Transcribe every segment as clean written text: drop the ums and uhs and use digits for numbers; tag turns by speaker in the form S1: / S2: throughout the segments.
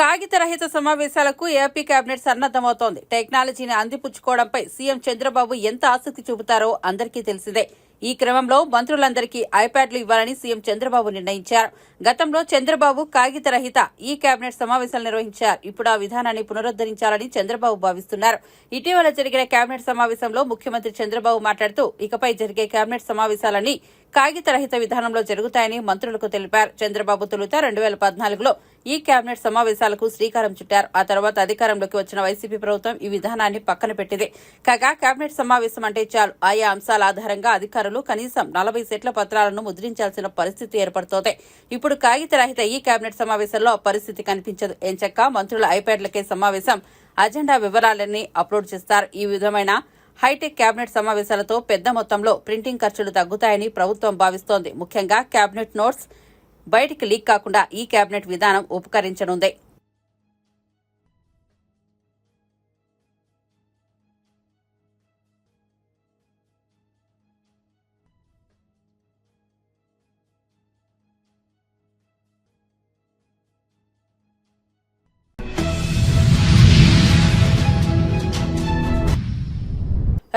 S1: కాగిత రహిత సమావేశాలకు ఏపీ కేబినెట్ సన్నద్దమవుతోంది. టెక్నాలజీని అందిపుచ్చుకోవడంపై సీఎం చంద్రబాబు ఎంత ఆసక్తి చూపుతారో అందరికీ తెలిసిందే. ఈ క్రమంలో మంత్రులందరికీ ఐప్యాడ్లు ఇవ్వాలని సీఎం చంద్రబాబు నిర్ణయించారు. గతంలో చంద్రబాబు కాగిత రహిత ఈ కేబినెట్ సమావేశాలు నిర్వహించారు. ఇప్పుడు ఆ విధానాన్ని పునరుద్దరించాలని చంద్రబాబు భావిస్తున్నారు. ఇటీవల జరిగిన కేబినెట్ సమావేశంలో ముఖ్యమంత్రి చంద్రబాబు మాట్లాడుతూ ఇకపై జరిగే కేబినెట్ సమావేశాలన్నీ కాగిత రహిత విధానంలో జరుగుతాయని మంత్రులకు తెలిపారు. చంద్రబాబు తొలుత 2014లో ఈ కేబినెట్ సమావేశాలకు శ్రీకారం చుట్టారు. ఆ తర్వాత అధికారంలోకి వచ్చిన వైసీపీ ప్రభుత్వం ఈ విధానాన్ని పక్కన పెట్టింది. కాగా కేబినెట్ సమావేశం అంటే చాలు ఆయా అంశాల ఆధారంగా అధికారులు కనీసం 40 సెట్ల పత్రాలను ముద్రించాల్సిన పరిస్థితి ఏర్పడుతోంది. ఇప్పుడు కాగిత రహిత ఈ కేబినెట్ సమావేశంలో ఆ పరిస్థితి కనిపించదు. ఎంచక్కా మంత్రుల ఐప్యాడ్లకే సమావేశం అజెండా వివరాలన్నీ అప్లోడ్ చేస్తారు. ఈ విధమైన హైటెక్ కేబినెట్ సమావేశాలతో పెద్ద మొత్తంలో ప్రింటింగ్ ఖర్చులు తగ్గుతాయని ప్రభుత్వం భావిస్తోంది. ముఖ్యంగా కేబినెట్ నోట్స్ బయటికి లీక్ కాకుండా ఈ కేబినెట్ విధానం ఉపకరించనుంది.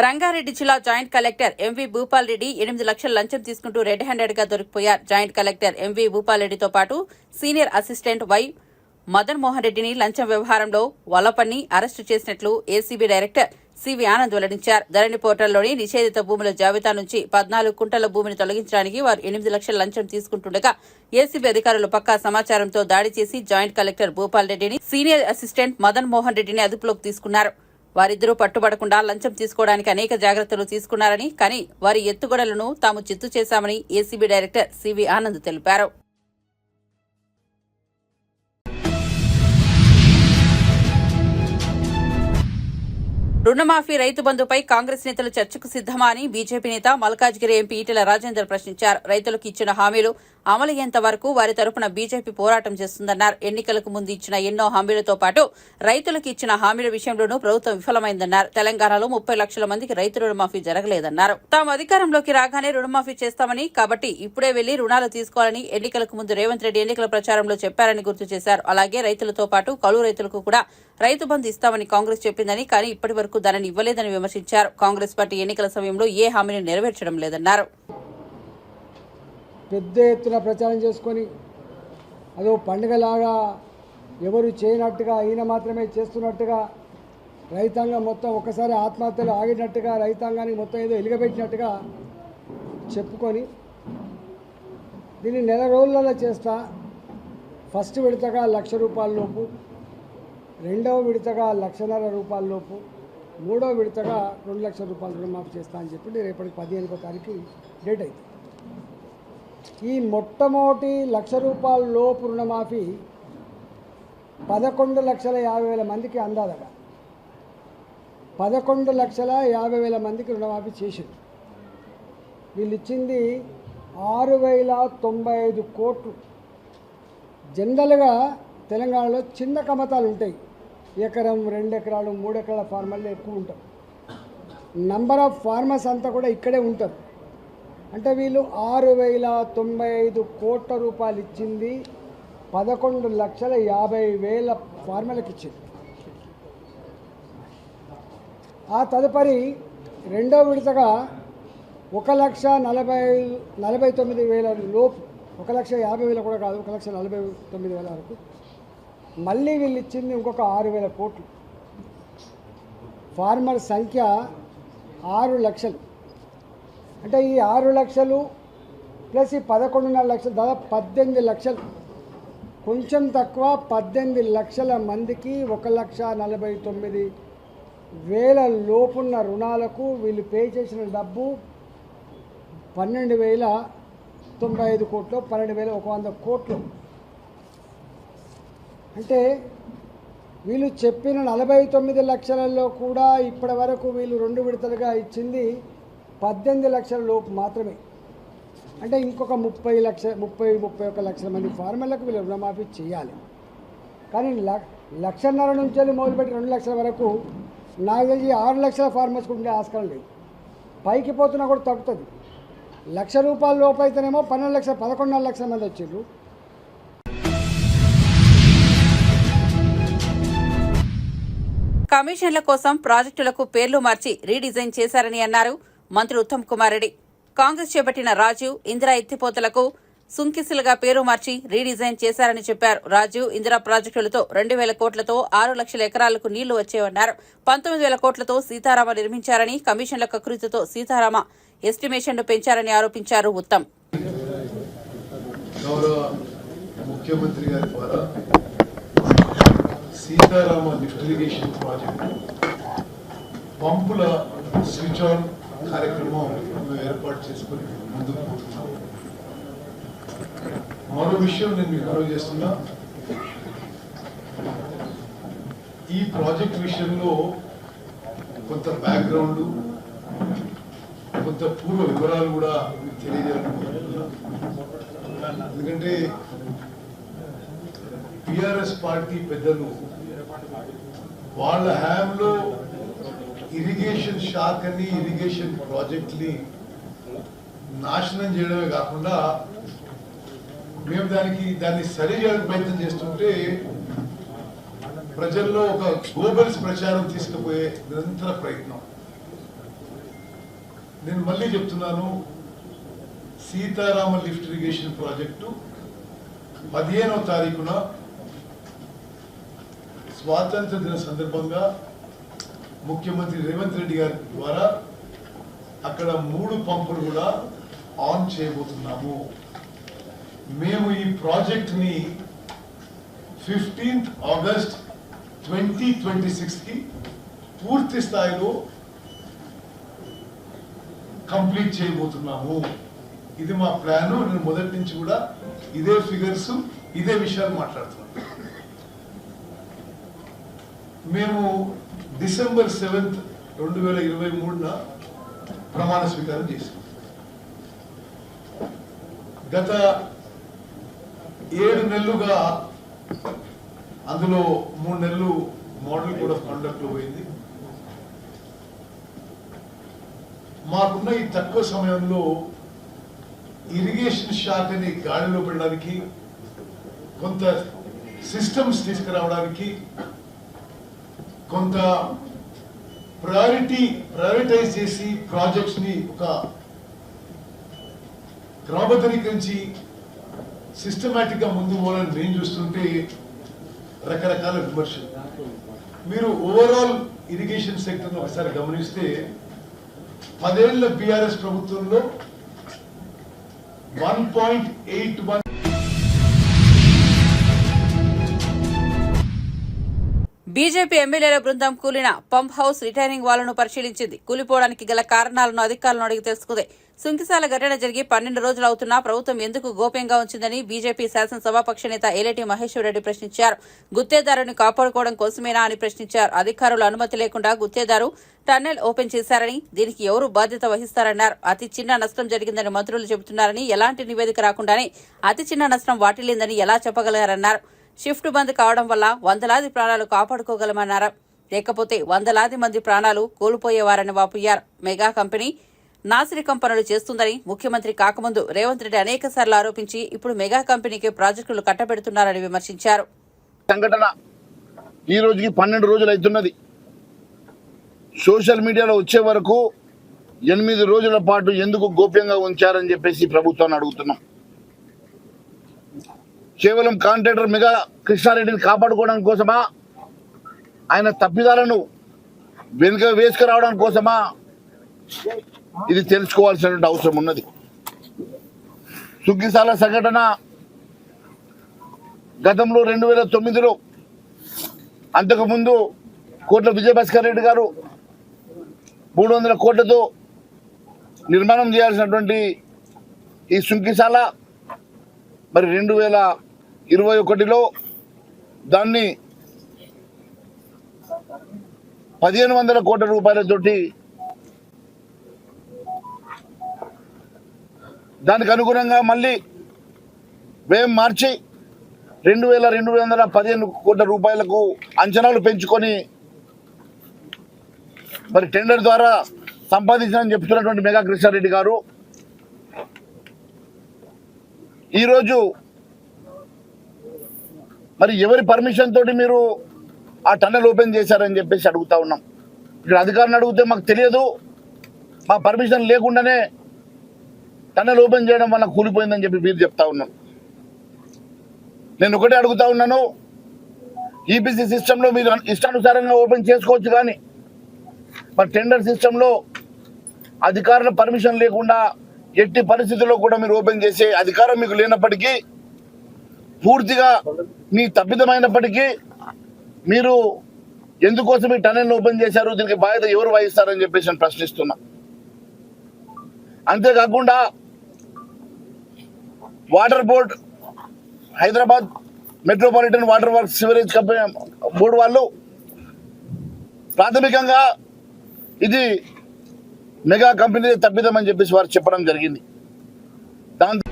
S1: రంగారెడ్డి జిల్లా joint collector M V Bhupal Reddy 8 లక్షల లంచం తీసుకుంటూ రెడ్ హ్యాండెడ్ గా దొరికిపోయారు. జాయింట్ కలెక్టర్ ఎంవీ భూపాల్ రెడ్డితో పాటు senior assistant Y Madan Mohan రెడ్డిని లంచం వ్యవహారంలో వలపన్ని అరెస్టు చేసినట్లు ఏసీబీ డైరెక్టర్ సివి ఆనంద్ వెల్లడించారు. ధరణి పోర్టల్లోని నిషేధిత భూముల జాబితా నుంచి 14 కుంటల భూమిని తొలగించడానికి వారు 8 లక్షల లంచం తీసుకుంటుండగా ఏసీబీ అధికారులు పక్కా సమాచారంతో దాడి చేసి జాయింట్ కలెక్టర్ భూపాల్ రెడ్డిని సీనియర్ అసిస్టెంట్ మదన్ మోహన్ రెడ్డిని అదుపులోకి తీసుకున్నారు. వారిద్దరూ పట్టుబడకుండా లంచం తీసుకోవడానికి అనేక జాగ్రత్తలు తీసుకున్నారని, కానీ వారి ఎత్తుగడలను తాము చిత్తు చేశామని ఏసీబీ డైరెక్టర్ సివి ఆనంద్ తెలిపారు. రుణమాఫీ రైతు బంధుపై కాంగ్రెస్ నేతలు చర్చకు సిద్దమా అని బీజేపీ నేత మల్కాజ్గిరి ఎంపీ ఈటెల రాజేందర్ ప్రశ్నించారు. రైతులకు ఇచ్చిన హామీలు అమలయ్యేంత వరకు వారి తరపున బీజేపీ పోరాటం చేస్తుందన్నారు. ఎన్నికలకు ముందు ఇచ్చిన ఎన్నో హామీలతో పాటు రైతులకు ఇచ్చిన హామీల విషయంలోనూ ప్రభుత్వం విఫలమైందన్నారు. తెలంగాణలో 30 లక్షల మందికి రైతు రుణమాఫీ జరగలేదన్నారు. తాము అధికారంలోకి రాగానే రుణమాఫీ చేస్తామని, కాబట్టి ఇప్పుడే వెళ్లి రుణాలు తీసుకోవాలని ఎన్నికలకు ముందు రేవంత్ రెడ్డి ఎన్నికల ప్రచారంలో చెప్పారని గుర్తు చేశారు. అలాగే రైతులతో పాటు కౌలు రైతులకు కూడా రైతు బంధు ఇస్తామని కాంగ్రెస్ చెప్పిందని, కానీ ఇప్పటి వరకు దానిని ఇవ్వలేదని విమర్శించారు. కాంగ్రెస్ పార్టీ ఎన్నికల సమయంలో ఏ హామీని నెరవేర్చడం లేదన్నారు.
S2: పెద్ద ఎత్తున ప్రచారం చేసుకొని అదో పండుగలాగా ఎవరు చేయనట్టుగా ఈయన మాత్రమే చేస్తున్నట్టుగా రైతాంగం మొత్తం ఒకసారి ఆత్మహత్యలు ఆగినట్టుగా రైతాంగానికి మొత్తం ఏదో ఎలుగబెట్టినట్టుగా చెప్పుకొని దీన్ని నెల రోజులలో చేస్తా, ఫస్ట్ విడతగా 1,00,000 రూపాయల లోపు, రెండవ విడతగా 1,50,000 రూపాయల లోపు, మూడవ విడతగా 2 లక్షల రూపాయలు రుణమాఫీ చేస్తా అని చెప్పి రేపటికి 15వ తారీఖు డేట్ అయింది. ఈ మొట్టమొదటి 1,00,000 రూపాయల లోపు రుణమాఫీ 11,50,000 మందికి అందాదగా 11,50,000 మందికి రుణమాఫీ చేసింది. వీళ్ళు ఇచ్చింది 6,095 కోట్లు. జనరల్గా తెలంగాణలో చిన్న కమతాలు ఉంటాయి, 1 ఎకరం 2 ఎకరాలు 3 ఎకరాల ఫార్మర్లు ఎక్కువ ఉంటారు. నంబర్ ఆఫ్ ఫార్మర్స్ అంతా కూడా ఇక్కడే ఉంటారు. అంటే వీళ్ళు 6,095 కోట్ల రూపాయలు ఇచ్చింది 11,50,000 ఫార్మర్లకు ఇచ్చింది. ఆ తదుపరి రెండో విడతగా 1,49,000 లోపు, 1,50,000 కూడా కాదు, 1,49,000 వరకు మళ్ళీ వీళ్ళు ఇచ్చింది ఇంకొక 6,000 కోట్లు. ఫార్మర్ సంఖ్య 6 లక్షలు. అంటే ఈ 6 లక్షలు ప్లస్ ఈ 11.5 లక్షలు, దాదాపు 18 లక్షలు, కొంచెం తక్కువ 18 లక్షల మందికి 1,49,000 లోపున్న రుణాలకు వీళ్ళు పే చేసిన డబ్బు 12,095 కోట్లు, 12,100 కోట్లు. అంటే వీళ్ళు చెప్పిన 49 లక్షలలో కూడా ఇప్పటి వరకు వీళ్ళు 2 విడతలుగా ఇచ్చింది 18 లక్షల లోపు మాత్రమే. అంటే ఇంకొక 31 లక్షల మంది ఫార్మర్లకు వీళ్ళు రుణమాఫీ చేయాలి. కానీ 1,50,000 నుంచి మొదలుపెట్టి 2 లక్షల వరకు నాకు తెలిసి 6 లక్షల ఫార్మర్స్కి ఉండే ఆస్కారం లేదు. పైకి పోతున్నా కూడా తగ్గుతుంది. 1,00,000 రూపాయల లోపు అయితేనేమో 11,500 మంది వచ్చిండ్రు.
S1: కమిషన్ల కోసం ప్రాజెక్టులకు పేర్లు మార్చి రీడిజైన్ చేశారని అన్నారు మంత్రి ఉత్తమ్ కుమార్ రెడ్డి. కాంగ్రెస్ చేపట్టిన రాజీవ్, ఇందిరా ఎత్తిపోతలకు సుంకిసిలుగా పేరు మార్చి రీడిజైన్ చేశారని చెప్పారు. రాజీవ్, ఇందిరా ప్రాజెక్టులతో 2,000 కోట్లతో 6 లక్షల ఎకరాలకు నీళ్లు వచ్చేవన్నారు. 19,000 కోట్లతో సీతారామ నిర్మించారని, కమిషన్ల కకృతితో సీతారామ ఎస్టిమేషన్ను పెంచారని ఆరోపించారు ఉత్తమ్.
S3: గౌరవ ముఖ్యమంత్రి గారి ద్వారా సీతారామ లిఫ్ట్ ఇరిగేషన్ ప్రాజెక్టు పంపుల స్విచ్ ఆన్ కార్యక్రమం మేము ఏర్పాటు చేసుకుని ముందుకు పోతున్నాం. మరో విషయం నేను మీకు మనవి చేస్తున్నా, ఈ ప్రాజెక్ట్ విషయంలో కొంత బ్యాక్గ్రౌండ్, కొంత పూర్వ వివరాలు కూడా మీకు తెలియజేయాలనుకుంటున్నా. ఎందుకంటే టిఆర్ఎస్ పార్టీ పెద్దలు వాళ్ళ హ్యాండ్లో ఇరిగేషన్ శాఖ అని, ఇరిగేషన్ ప్రాజెక్ట్ ని నాశనం చేయడమే కాకుండా మేము దాన్ని సరి చేయడానికి ప్రయత్నం చేస్తుంటే ప్రజల్లో ఒక గోబెల్స్ ప్రచారం తీసుకుపోయే నిరంతర ప్రయత్నం. నేను మళ్ళీ చెప్తున్నాను, సీతారామ లిఫ్ట్ ఇరిగేషన్ ప్రాజెక్టు 15వ తారీఖున స్వాతంత్ర దిన సందర్భంగా ముఖ్యమంత్రి రేవంత్ రెడ్డి గారి ద్వారా అక్కడ 3 పంపులు కూడా ఆన్ చేయబోతున్నాము. మేము ఈ ప్రాజెక్ట్ ని 15th ఆగస్ట్ 2026 కి పూర్తి స్థాయిలో కంప్లీట్ చేయబోతున్నాము. ఇది మా ప్లాన్. నేను మొదటి నుంచి కూడా ఇదే ఫిగర్స్, ఇదే విషయాలు మాట్లాడుతున్నాను. మేము డిసెంబర్ 7th 2023 ప్రమాణ స్వీకారం చేసాం. గత 7 నెలలుగా అందులో 3 నెలలు మోడల్ కోడ్ ఆఫ్ కండక్ట్ లో పోయింది. మాకున్న ఈ తక్కువ సమయంలో ఇరిగేషన్ శాఖని గాడిలో పెట్టడానికి, కొంత సిస్టమ్స్ తీసుకురావడానికి, కొంత ప్రయారిటైజ్ చేసి ప్రాజెక్ట్స్ ని ఒక క్రమబద్ధీకరించి సిస్టమేటిక్ గా ముందు పోవాలని మేము చూస్తుంటే రకరకాల విమర్శలు. మీరు ఓవరాల్ ఇరిగేషన్ సెక్టర్ ఒకసారి గమనిస్తే 10 ఏళ్ల బీఆర్ఎస్ ప్రభుత్వంలో 1.81
S1: బీజేపీ ఎమ్మెల్యేల బృందం కూలిన పంప్ హౌస్ రిటైనింగ్ వాళ్లను పరిశీలించింది. కూలిపోవడానికి గల కారణాలను అధికారులను అడిగి తెలుసుకుంది. సుంకిసాల ఘటన జరిగి 12 రోజులు అవుతున్నా ప్రభుత్వం ఎందుకు గోప్యంగా ఉంచిందని బీజేపీ శాసనసభాపక్ష నేత ఏలేటి మహేశ్వర్ రెడ్డి ప్రశ్నించారు. గుత్తేదారుని కాపాడుకోవడం కోసమేనా అని ప్రశ్నించారు. అధికారుల అనుమతి లేకుండా గుత్తేదారు టన్నెల్ ఓపెన్ చేశారని, దీనికి ఎవరు బాధ్యత వహిస్తారన్నారు. అతి చిన్న నష్టం జరిగిందని మంత్రులు చెబుతున్నారని, ఎలాంటి నివేదిక రాకుండానే అతి చిన్న నష్టం వాటిల్లిందని ఎలా చెప్పగలరన్నారు. షిఫ్ట్ బంద్ కావడం వల్ల వందలాది ప్రాణాలు కాపాడుకోగలమన్నారు. లేకపోతే వందలాది మంది ప్రాణాలు కోల్పోయేవారని వాపోయారు. మెగా కంపెనీ నాసిరకం పనులు చేస్తుందని ముఖ్యమంత్రి కాకముందు రేవంత్ రెడ్డి అనేకసార్లు ఆరోపించి ఇప్పుడు మెగా కంపెనీకి ప్రాజెక్టులు కట్టబెడుతున్నారని విమర్శించారు.
S4: సంఘటన ఈ రోజుకి 12 రోజులు అవుతున్నది. సోషల్ మీడియాలో వచ్చే వరకు 8 రోజుల పాటు ఎందుకు గోప్యంగా ఉంచారని చెప్పేసి ప్రభుత్వాన్ని అడుగుతున్నాం. కేవలం కాంట్రాక్టర్ మెగా కృష్ణారెడ్డిని కాపాడుకోవడం కోసమా, ఆయన తప్పిదాలను వెనుక వేసుకురావడం కోసమా, ఇది తెలుసుకోవాల్సినటువంటి అవసరం ఉన్నది. సుగ్గిసాల సంఘటన గతంలో 2009లో అంతకుముందు కోట్ల విజయభాస్కర్ రెడ్డి గారు 300 కోట్లతో నిర్మాణం చేయాల్సినటువంటి ఈ సుంకిసాల మరి 2021లో దాన్ని 1500 కోట్ల రూపాయలతోటి దానికి అనుగుణంగా మళ్ళీ వ్యయం మార్చి 2215 కోట్ల రూపాయలకు అంచనాలు పెంచుకొని మరి టెండర్ ద్వారా సంపాదించాలని చెప్తున్నటువంటి మెగా కృష్ణారెడ్డి గారు ఈరోజు మరి ఎవరి పర్మిషన్ తోటి మీరు ఆ టన్నెల్ ఓపెన్ చేశారని చెప్పేసి అడుగుతా ఉన్నాం. ఇక్కడ అధికారులను అడిగితే మాకు తెలియదు, మా పర్మిషన్ లేకుండానే టన్నెల్ ఓపెన్ చేయడం వల్ల కూలిపోయిందని చెప్పి మీరు చెప్తా ఉన్నాం. నేను ఒకటే అడుగుతా ఉన్నాను, ఈపీసీ సిస్టంలో మీరు ఇష్టానుసారంగా ఓపెన్ చేసుకోవచ్చు, కానీ మరి టెండర్ సిస్టంలో అధికారుల పర్మిషన్ లేకుండా ఎట్టి పరిస్థితుల్లో కూడా మీరు ఓపెన్ చేసే అధికారం మీకు లేనప్పటికీ, పూర్తిగా మీ తప్పిదమైనప్పటికీ మీరు ఎందుకోసం ఈ టనెల్ ఓపెన్ చేశారు, దీనికి బాధ్యత ఎవరు వహిస్తారని చెప్పేసి నేను ప్రశ్నిస్తున్నా. అంతేకాకుండా water board, Hyderabad metropolitan water works sewerage company board వాళ్ళు ప్రాథమికంగా ఇది మెగా కంపెనీ తప్పిదమని చెప్పేసి వారు చెప్పడం జరిగింది. దాంతో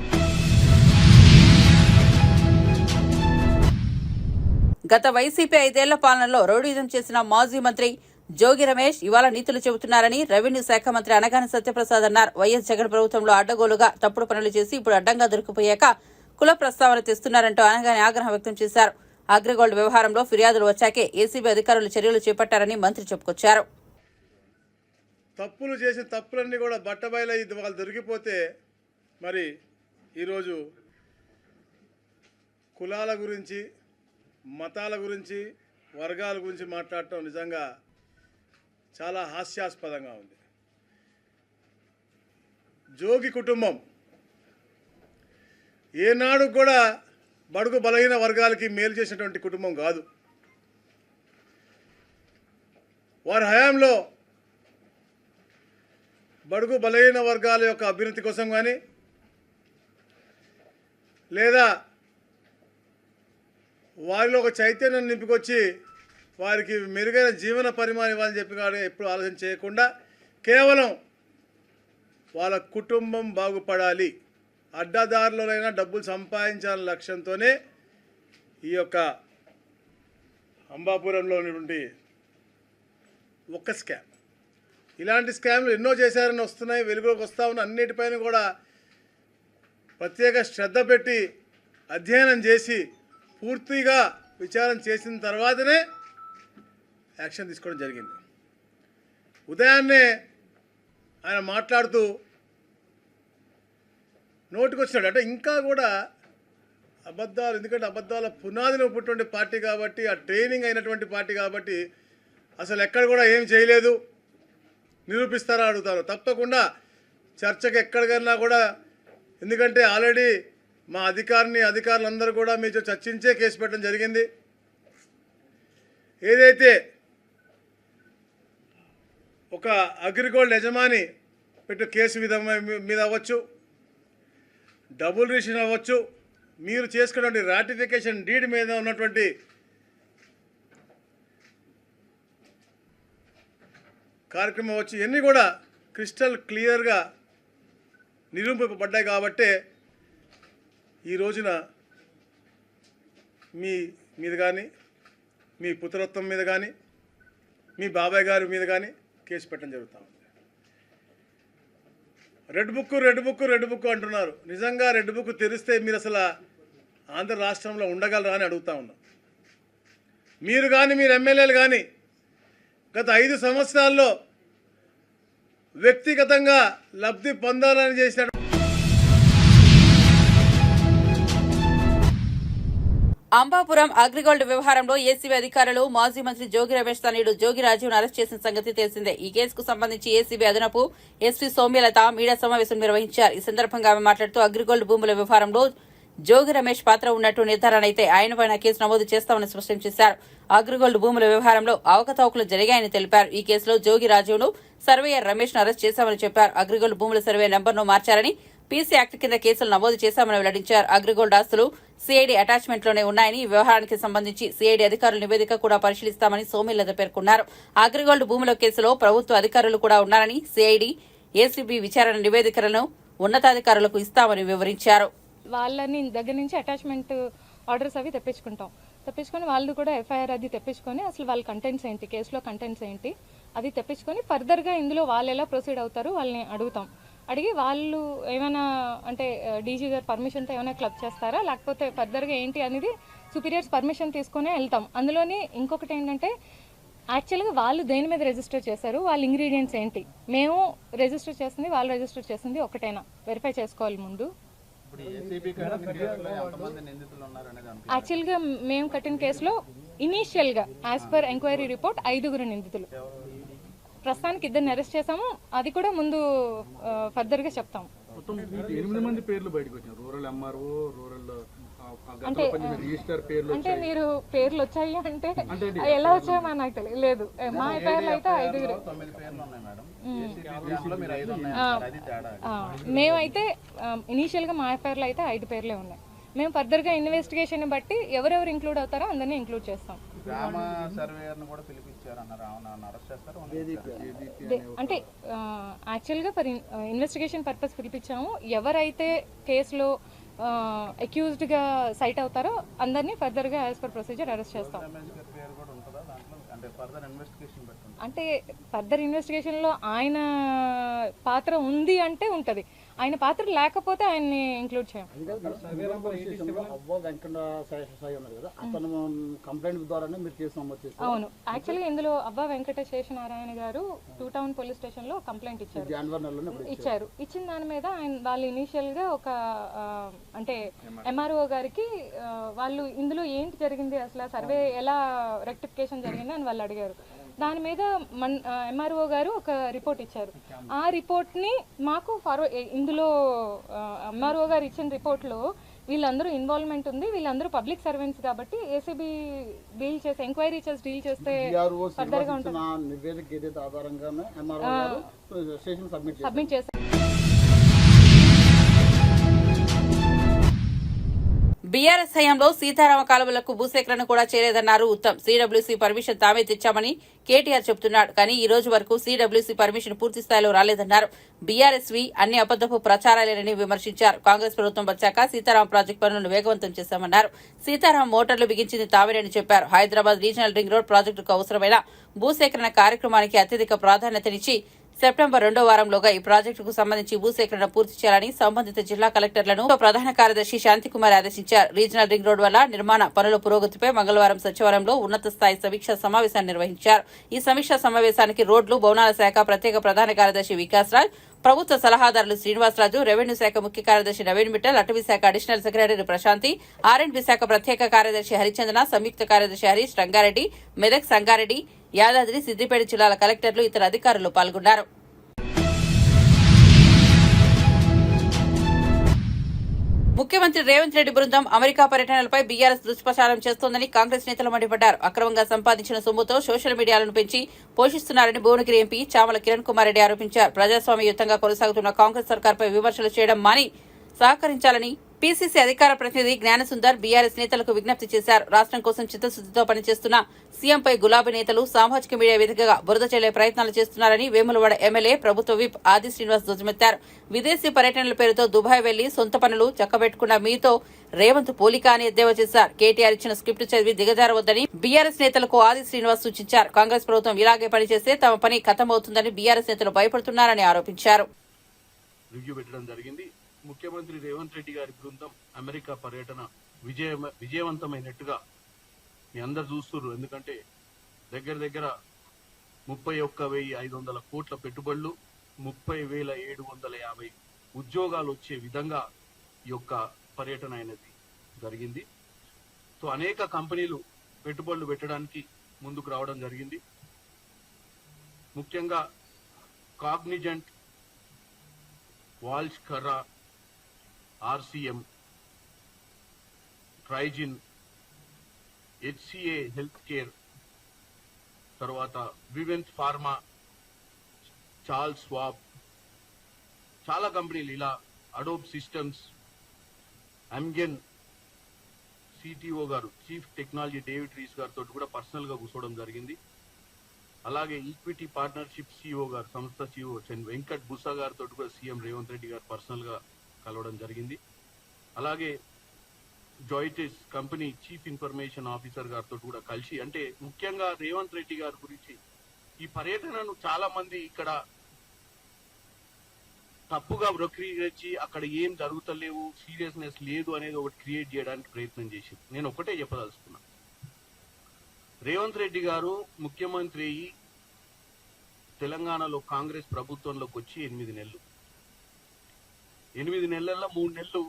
S1: గత వైసీపీ 5 ఏళ్ల పాలనలో రౌడీజం చేసిన మాజీ మంత్రి జోగి రమేష్ ఇవాళ నీతులు చెబుతున్నారని రెవెన్యూ శాఖ మంత్రి అనగాని సత్యప్రసాద్ అన్నారు. వైఎస్ జగన్ ప్రభుత్వంలో అడ్డగోలుగా తప్పుడు పనులు చేసి ఇప్పుడు అడ్డంగా దొరికిపోయాక కుల ప్రస్తావన తెస్తున్నారంటూ అనగాని ఆగ్రహం వ్యక్తం చేశారు. అగ్రిగోల్డ్ వ్యవహారంలో ఫిర్యాదులు వచ్చాకే ఏసీబీ అధికారులు చర్యలు చేపట్టారని మంత్రి చెప్పుకొచ్చారు.
S5: తప్పులు చేసిన తప్పులన్నీ కూడా బట్టబయలు వాళ్ళు దొరికిపోతే మరి ఈరోజు కులాల గురించి, మతాల గురించి, వర్గాల గురించి మాట్లాడటం నిజంగా చాలా హాస్యాస్పదంగా ఉంది. జోగి కుటుంబం ఏనాడు కూడా బడుగు బలహీన వర్గాలకి మేలు చేసినటువంటి కుటుంబం కాదు. వారి హయాంలో బడుగు బలహీన వర్గాల యొక్క అభ్యున్నతి కోసం కానీ, లేదా వారిలో ఒక చైతన్యం నింపుకొచ్చి వారికి మెరుగైన జీవన పరిమాణం ఇవ్వాలని చెప్పి కానీ ఎప్పుడు ఆలోచన చేయకుండా కేవలం వాళ్ళ కుటుంబం బాగుపడాలి, అడ్డదారులైనా డబ్బులు సంపాదించాలనే లక్ష్యంతోనే ఈ యొక్క అంబాపురంలో ఉన్నటువంటి ఒక్క స్కామ్, ఇలాంటి స్కామ్లు ఎన్నో చేశారని వస్తున్నాయి, వెలుగులోకి వస్తూ ఉన్న అన్నిటిపైన కూడా ప్రత్యేక శ్రద్ధ పెట్టి అధ్యయనం చేసి పూర్తిగా విచారణ చేసిన తర్వాతనే యాక్షన్ తీసుకోవడం జరిగింది. ఉదయాన్నే ఆయన మాట్లాడుతూ నోటికొచ్చినాడు అంటే ఇంకా కూడా అబద్ధాలు, ఎందుకంటే అబద్ధాల పునాదిలో పుట్టినటువంటి పార్టీ కాబట్టి, ఆ ట్రైనింగ్ అయినటువంటి పార్టీ కాబట్టి అసలు ఎక్కడ కూడా ఏం చేయలేదు నిరూపిస్తారా అడుగుతారు. తప్పకుండా చర్చకు ఎక్కడికన్నా కూడా, ఎందుకంటే ఆల్రెడీ మా అధికారులందరూ కూడా మీతో చర్చించే కేసు పెట్టడం జరిగింది. ఏదైతే ఒక అగ్రిగోల్డ్ యజమాని పెట్టే కేసు మీద అవ్వచ్చు, డబుల్ రిజిస్ట్రేషన్ అవ్వచ్చు, మీరు చేసుకున్నటువంటి రాటిఫికేషన్ డీడ్ మీద ఉన్నటువంటి కార్యక్రమం వచ్చి ఇవన్నీ కూడా క్రిస్టల్ క్లియర్గా నిరూపింపబడ్డాయి. కాబట్టే ఈ రోజున మీ మీద కానీ, మీ పుత్రత్వం మీద కానీ, మీ బాబాయ్ గారి మీద కానీ కేసు పెట్టడం జరుగుతూ ఉంది. రెడ్ బుక్ అంటున్నారు. నిజంగా రెడ్ బుక్ తెరిస్తే మీరు అసలు ఆంధ్ర రాష్ట్రంలో ఉండగలరా అని అడుగుతా ఉన్నాం. మీరు కానీ, మీరు ఎమ్మెల్యేలు కానీ గత 5 సంవత్సరాల్లో వ్యక్తిగతంగా లబ్ధి పొందాలని చేసిన
S1: అంబాపురం అగ్రిగోల్డ్ వ్యవహారంలో ఏసీబీ అధికారులు మాజీ మంత్రి జోగి రమేష్ తనయుడు జోగి రాజీవ్ను అరెస్ట్ చేసిన సంగతి తెలిసిందే. ఈ కేసుకు సంబంధించి ఏసీబీ అదనపు ఎస్పీ సౌమ్యలత మీడియా సమావేశం నిర్వహించారు. ఈ సందర్భంగా ఆమె మాట్లాడుతూ అగ్రిగోల్డ్ భూముల వ్యవహారంలో జోగి రమేష్ పాత్ర ఉన్నట్టు నిర్ధారణ అయితే ఆయనపైన కేసు నమోదు చేస్తామని స్పష్టం చేశారు. అగ్రిగోల్డ్ భూముల వ్యవహారంలో అవకతవకలు జరిగాయని తెలిపారు. ఈ కేసులో జోగి రాజీవ్ను సర్వేయర్ రమేష్ ను అరెస్ట్ చేశామని చెప్పారు. అగ్రిగోల్డ్ భూముల సర్వే నెంబర్ను మార్చారని, పీసీ యాక్ట్ కింద కేసులు నమోదు చేశామని వెల్లడించారు. అగ్రిగోల్డ్ ఆస్తులు సిఐడి అటాచ్మెంట్లోనే ఉన్నాయని, ఈ వ్యవహారానికి సంబంధించి సిఐడి అధికారుల నివేదిక కూడా పరిశీలిస్తామని సోమిలత పేర్కొన్నారు. అగ్రిగోల్డ్ భూముల కేసులో ప్రభుత్వ అధికారులు కూడా ఉన్నారని, సిఐడి, ఏసీబీ విచారణ నివేదికలను ఉన్నతాధికారులకు ఇస్తామని వివరించారు.
S6: వాళ్ళని దగ్గర నుంచి అటాచ్మెంట్ ఆర్డర్స్ అవి తెప్పించుకొని వాళ్ళు కూడా ఎఫ్ఐఆర్ అది తెప్పించుకొని అసలు వాళ్ళ కంటెంట్స్ ఏంటి, కేసులో కంటెంట్స్ ఏంటి అది తెప్పించుకొని ఫర్దర్గా ఇందులో వాళ్ళు ఎలా ప్రొసీడ్ అవుతారు వాళ్ళని అడుగుతాం. అడిగి వాళ్ళు ఏమైనా అంటే డీజీ గారు పర్మిషన్తో ఏమైనా క్లబ్ చేస్తారా, లేకపోతే ఫర్దర్గా ఏంటి అనేది సుపీరియర్స్ పర్మిషన్ తీసుకునే వెళ్తాం. అందులోని ఇంకొకటి ఏంటంటే యాక్చువల్గా వాళ్ళు దేని మీద రిజిస్టర్ చేశారు, వాళ్ళ ఇంగ్రీడియంట్స్ ఏంటి, మేము రిజిస్టర్ చేసింది వాళ్ళు రిజిస్టర్ చేసింది ఒకటేనా వెరిఫై చేసుకోవాలి ముందు. యాక్చువల్గా మేము కట్టిన కేసులో ఇనీషియల్గా యాజ్ పర్ ఎంక్వైరీ రిపోర్ట్ 5 నిందితులు. ప్రస్తుతానికి 2 అరెస్ట్ చేసాము, అది కూడా ముందు ఫర్దర్గా చెప్తాం.
S7: మొత్తం 8 మంది పేర్లు బయటకు వచ్చారు. రూరల్ ఎంఆర్ఓ, రూరల్
S6: అంటే అంటే మీరు పేర్లు వచ్చాయి అంటే ఎలా వచ్చాయో మా నాకు తెలియదు. మా పేర్లు అయితే 5. మేమైతే ఇనీషియల్గా మా ఎఫ్ఐఆర్లో అయితే 5 పేర్లే ఉన్నాయి. మేము ఫర్దర్గా ఇన్వెస్టిగేషన్ బట్టి ఎవరెవరు ఇంక్లూడ్ అవుతారో అందరినీ ఇంక్లూడ్ చేస్తాం. అంటే యాక్చువల్గా ఫర్ ఇన్వెస్టిగేషన్ పర్పస్ పిలిపించాము. ఎవరైతే కేసులో అక్యూజ్డ్గా సైట్ అవుతారో అందరినీ ఫర్దర్గా యాజ్ పర్ ప్రొసీజర్ అరెస్ట్ చేస్తాం. అంటే ఫర్దర్ ఇన్వెస్టిగేషన్లో ఆయన పాత్ర ఉంది అంటే ఉంటుంది, ఆయన పాత్ర లేకపోతే ఆయన్ని ఇంక్లూడ్ చేయం. అవును, యాక్చువల్గా ఇందులో అబ్బా వెంకటశేష నారాయణ గారు 2 టౌన్ పోలీస్ స్టేషన్లో కంప్లైంట్ ఇచ్చారు. ఇచ్చిన దాని మీద ఆయన వాళ్ళు ఇనీషియల్గా ఒక అంటే ఎంఆర్ఓ గారికి వాళ్ళు ఇందులో ఏంటి జరిగింది, అసలు సర్వే ఎలా రెక్టిఫికేషన్ జరిగింది అని వాళ్ళు అడిగారు. దాని మీద ఎంఆర్ఓ గారు ఒక రిపోర్ట్ ఇచ్చారు. ఆ రిపోర్ట్ని మాకు ఇందులో ఎంఆర్ఓ గారు ఇచ్చిన రిపోర్ట్లో వీళ్ళందరూ ఇన్వాల్వ్మెంట్ ఉంది, వీళ్ళందరూ పబ్లిక్ సర్వెంట్స్ కాబట్టి ఏసీబీ డీల్ చేస్తే ఎంక్వైరీ చేసి డీల్ చేస్తే ఫర్దర్గా ఉంటుంది. సబ్మిట్ చేస్తారు.
S1: బీఆర్ఎస్ హయాంలో సీతారామ కాలువలకు భూసేకరణ కూడా చేయలేదన్నారు ఉత్తమ్. సీడబ్ల్యూసీ పర్మిషన్ తామే తెచ్చామని కేటీఆర్ చెబుతున్నాడు. కానీ ఈ రోజు వరకు సీడబ్ల్యూసీ పర్మిషన్ పూర్తి స్థాయిలో రాలేదన్నారు. బీఆర్ఎస్వి అన్ని అబద్దపు ప్రచారాలేనని విమర్శించారు. కాంగ్రెస్ ప్రభుత్వం వచ్చాక సీతారామ ప్రాజెక్టు పనులను వేగవంతం చేశామన్నారు. సీతారామ మోటార్లు బిగించింది తావేనని చెప్పారు. హైదరాబాద్ రీజనల్ రింగ్ రోడ్ ప్రాజెక్టుకు అవసరమైన భూసేకరణ కార్యక్రమానికి అత్యధిక ప్రాధాన్యతనిచ్చి సెప్టెంబర్ 2వ వారంలోగా ఈ ప్రాజెక్టుకు సంబంధించి భూసేకరణ పూర్తి చేయాలని సంబంధిత జిల్లా కలెక్టర్లను ప్రధాన కార్యదర్శి శాంతికుమార్ ఆదేశించారు. రీజనల్ రింగ్ రోడ్ వల్ల నిర్మాణ పనుల పురోగతిపై మంగళవారం సచివాలయంలో ఉన్నత స్థాయి సమీక్షా సమావేశాన్ని నిర్వహించారు. ఈ సమీక్షా సమావేశానికి రోడ్లు, భవనాల శాఖ ప్రత్యేక ప్రధాన కార్యదర్శి వికాస్ రాజ్, ప్రభుత్వ సలహాదారులు శ్రీనివాసరాజు, రెవెన్యూ శాఖ ముఖ్య కార్యదర్శి నవీన్ మిట్టల్, అటవీ శాఖ అడిషనల్ సెక్రటరీ ప్రశాంతి, ఆర్ఎండ్బి శాఖ ప్రత్యేక కార్యదర్శి హరిచందన, సంయుక్త కార్యదర్శి హరీష్, రంగారెడ్డి, మెదక్, సంగారెడ్డి, యాదాద్రి, సిద్దిపేట జిల్లాల కలెక్టర్లు, ఇతర అధికారులు పాల్గొన్నారు. ముఖ్యమంత్రి రేవంత్ రెడ్డి బృందం అమెరికా పర్యటనలపై బీఆర్ఎస్ దుష్ప్రచారం చేస్తోందని కాంగ్రెస్ నేతలు మండిపడ్డారు. అక్రమంగా సంపాదించిన సొమ్ముతో సోషల్ మీడియాలను పెంచి పోషిస్తున్నారని భువనగిరి ఎంపీ చామల కిరణ్ కుమార్ రెడ్డి ఆరోపించారు. ప్రజాస్వామ్యయుతంగా కొనసాగుతున్న కాంగ్రెస్ సర్కార్పై విమర్శలు చేయడం మాని సహకరించాలని పీసీసీ అధికార ప్రతినిధి జ్ఞానసుందర్ బీఆర్ఎస్ నేతలకు విజ్ఞప్తి చేశారు. రాష్ట్రం కోసం చిత్తశుద్దితో పనిచేస్తున్న సీఎంపై గులాబీ నేతలు సామాజిక మీడియా వేదికగా బురద చల్లే ప్రయత్నాలు చేస్తున్నారని వేములవాడ ఎమ్మెల్యే ప్రభుత్వ విప్ ఆది శ్రీనివాస్ ధ్వజమెత్తారు. విదేశీ పర్యటనల పేరుతో దుబాయ్ వెళ్లి సొంత పనులు చక్కబెట్టుకున్న మీతో రేవంత్ పోలిక అని ఎద్దేవా చేశారు. కేటీఆర్ ఇచ్చిన స్క్రిప్ట్ చదివి దిగజారవద్దని బీఆర్ఎస్ నేతలకు ఆది శ్రీనివాస్ సూచించారు. కాంగ్రెస్ ప్రభుత్వం ఇలాగే పనిచేస్తే తమ పని ఖతమవుతుందని బీఆర్ఎస్ నేతలు భయపడుతున్నారని ఆరోపించారు.
S8: ముఖ్యమంత్రి రేవంత్ రెడ్డి గారి బృందం అమెరికా పర్యటన విజయవంతమైనట్టుగా మీ అందరు చూస్తున్నారు. ఎందుకంటే దగ్గర 31,500 కోట్ల పెట్టుబడులు, 30,750 ఉద్యోగాలు వచ్చే విధంగా ఈ యొక్క పర్యటన అనేది జరిగింది. సో అనేక కంపెనీలు పెట్టుబడులు పెట్టడానికి ముందుకు రావడం జరిగింది. ముఖ్యంగా Cognizant, Walsh Karra, RCM, Trigyn, HCA health care, తర్వాత వివెన్స్ ఫార్మా, చార్ల్స్ స్వాబ్, చాలా కంపెనీలు ఇలా, అడోబ్ సిస్టమ్స్, అమ్గెన్ సిటిఓ గారు, చీఫ్ టెక్నాలజీ డేవిడ్ రీస్ గారితో కూడా పర్సనల్ గా కూర్చోవడం జరిగింది. అలాగే ఈక్విటీ పార్ట్నర్షిప్ సిఇఓ గారు, సంస్థ సిఇఓ వెంకట్ బుసా గారితో కూడా సీఎం రేవంత్ రెడ్డి గారు పర్సనల్ గా కలవడం జరిగింది. అలాగే జాయిటిస్ కంపెనీ చీఫ్ ఇన్ఫర్మేషన్ ఆఫీసర్ గారితో కూడా కలిసి, అంటే ముఖ్యంగా రేవంత్ రెడ్డి గారి గురించి ఈ పర్యటనను చాలా మంది ఇక్కడ తప్పుగా వక్రీకరించి అక్కడ ఏం జరుగుతలేవు, సీరియస్నెస్ లేదు అనేది ఒకటి క్రియేట్ చేయడానికి ప్రయత్నం చేసింది. నేను ఒకటే చెప్పదలుచుకున్నా, రేవంత్ రెడ్డి గారు ముఖ్యమంత్రి అయ్యి తెలంగాణలో కాంగ్రెస్ ప్రభుత్వంలోకి వచ్చి 8 నెలలు. 8 నెలల్లో 3 నెలలు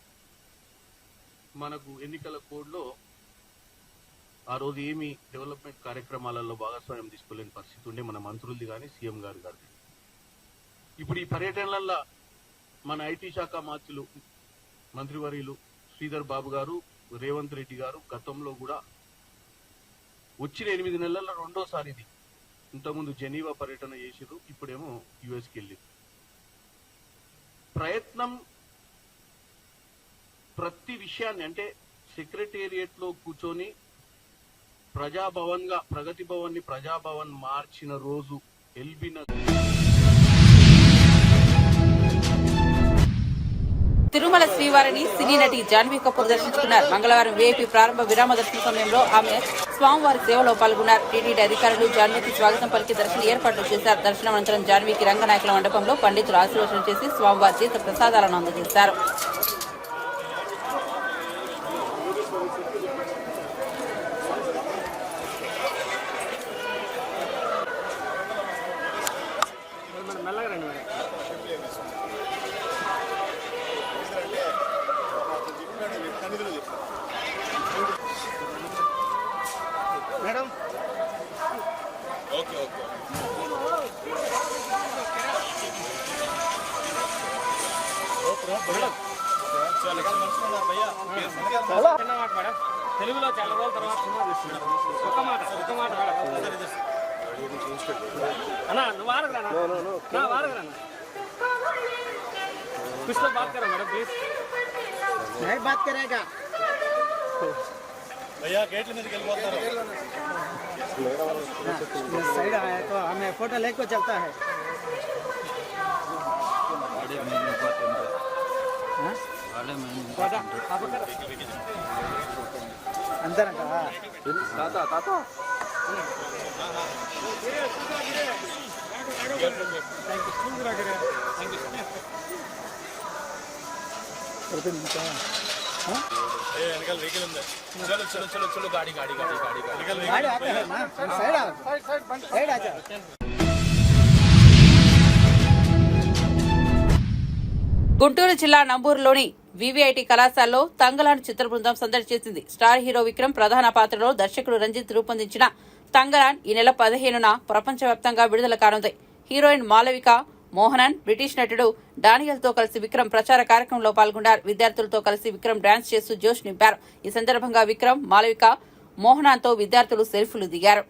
S8: మనకు ఎన్నికల కోడ్లో ఆ రోజు ఏమి డెవలప్మెంట్ కార్యక్రమాలలో భాగస్వామ్యం తీసుకోలేని పరిస్థితి ఉండే మన మంత్రులది కానీ సీఎం గారు గారిది. ఇప్పుడు ఈ పర్యటనలలో మన ఐటీ శాఖ మంత్రివర్యులు శ్రీధర్ బాబు గారు, రేవంత్ రెడ్డి గారు గతంలో కూడా వచ్చిన 8 నెలల్లో రెండోసారి ఇది. ఇంతకుముందు జెనీవా పర్యటన చేసిరు, ఇప్పుడేమో యుఎస్కి వెళ్ళిరు. ప్రయత్నం ప్రతి విషయాన్ని, అంటే సెక్రటేరియట్ లో కూర్చొని ప్రగతి భవన్ ని ప్రజాభవన్ మార్చిన రోజు ఎల్బీ
S1: తిరుమల శ్రీవారిని సినీ నటి జాన్వీ కపూర్ దర్శించుకున్నారు. మంగళవారం వీఐపీ ప్రారంభ విరామ దర్శన సమయంలో ఆమె స్వామివారి సేవలో పాల్గొన్నారు. టీటీడీ అధికారులు జాన్వీకి స్వాగతం పలికి దర్శన ఏర్పాట్లు చేశారు. దర్శనం అనంతరం జాన్వీకి రంగనాయకుల మండపంలో పండితులు ఆశీర్వచనం చేసి స్వామివారి తీర్థ ప్రసాదాలను అందజేశారు.
S5: మేడం
S7: తెలుగులో చాలా రోజుల తర్వాత సినిమా తీస్తున్నాడు. ఒక మాట మేడం. అన్నా నువ్వు వారగరానా వారగరానా कुछ तो बात करो मैडम प्लीज.
S2: नहीं बात करेगा
S5: भैया गेट में निकल
S2: साइड आया तो हमें फोटो लेके चलता है. अंदर ताता
S5: निकल व्हीकल अंदर. चलो चलो चलो चलो गाड़ी गाड़ी गाड़ी गाड़ी निकल
S2: गाड़ी आते हैं ना साइड साइड आ जा.
S1: గుంటూరు జిల్లా నంబూరులోని వివిఐటి కళాశాలలో తంగలాన్ చిత్ర బృందం సందడి చేసింది. స్టార్ హీరో విక్రమ్ ప్రధాన పాత్రలో దర్శకుడు రంజిత్ రూపొందించిన తంగలాన్ ఈ నెల 15న ప్రపంచవ్యాప్తంగా విడుదల కానుంది. హీరోయిన్ మాలవిక మోహనన్, బ్రిటిష్ నటుడు డానియల్ తో కలిసి విక్రమ్ ప్రచార కార్యక్రమంలో పాల్గొన్నారు. విద్యార్థులతో కలిసి విక్రమ్ డాన్స్ చేస్తూ జోష్ నింపారు. ఈ సందర్భంగా విక్రమ్, మాలవిక, మోహనాన్ తో విద్యార్థులు సెల్ఫీలు దిగారు.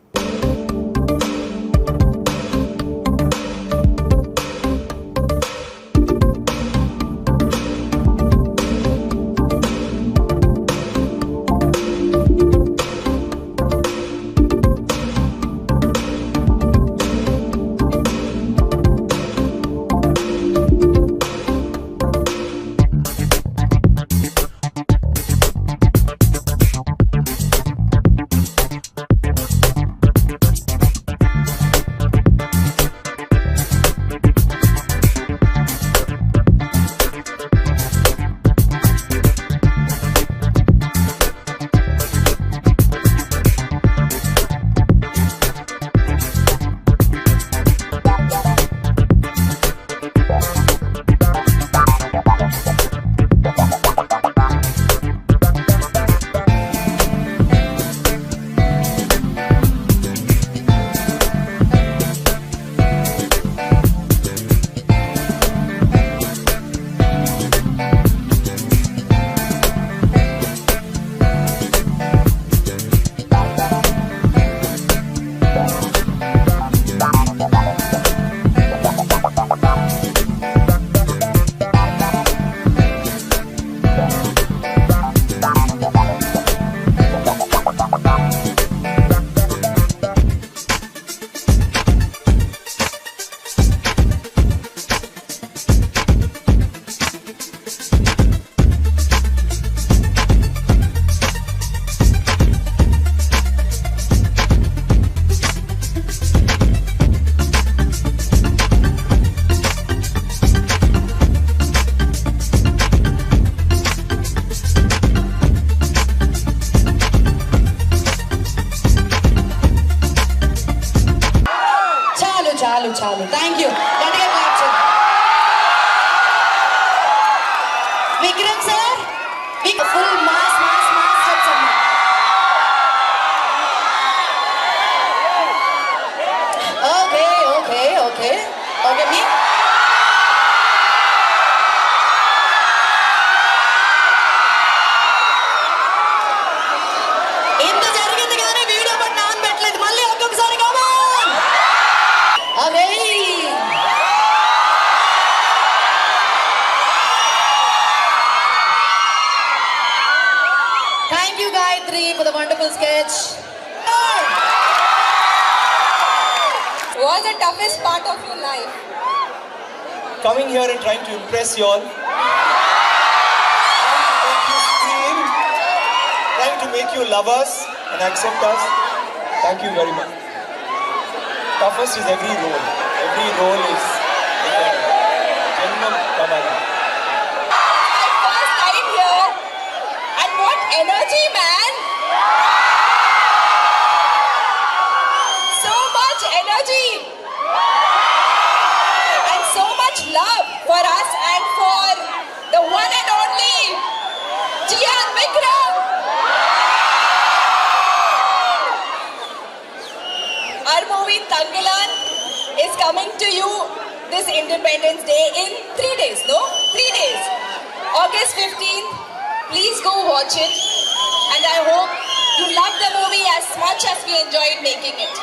S9: చాలు. Thank you. Vikram sir, full mass mass mass steps అమ్మా. ఓకే ఓకే ఓకే ఓకే మీ ఇంత జరిగింది కానీ వీడియో బట్ నాన్ పెట్టలేదు. మళ్ళీ ఒక్కొక్కసారి come on. Okay thank you Gayatri for the wonderful sketch. What's the toughest part of your life?
S10: Coming here and trying to impress you all, trying to make you scream, trying to make you love us and accept us. Thank you very much. Toughest is every role. Every role is Janmam Kamala.
S9: My first time here, and what energy, man! So much energy and so much love for us and for the one and only Jian Vikram. Our movie Tangalan is coming to you this Independence Day in 3 days, no? 3 days. August 15th. Please go watch it. And I hope you love the movie as much as we enjoyed making it.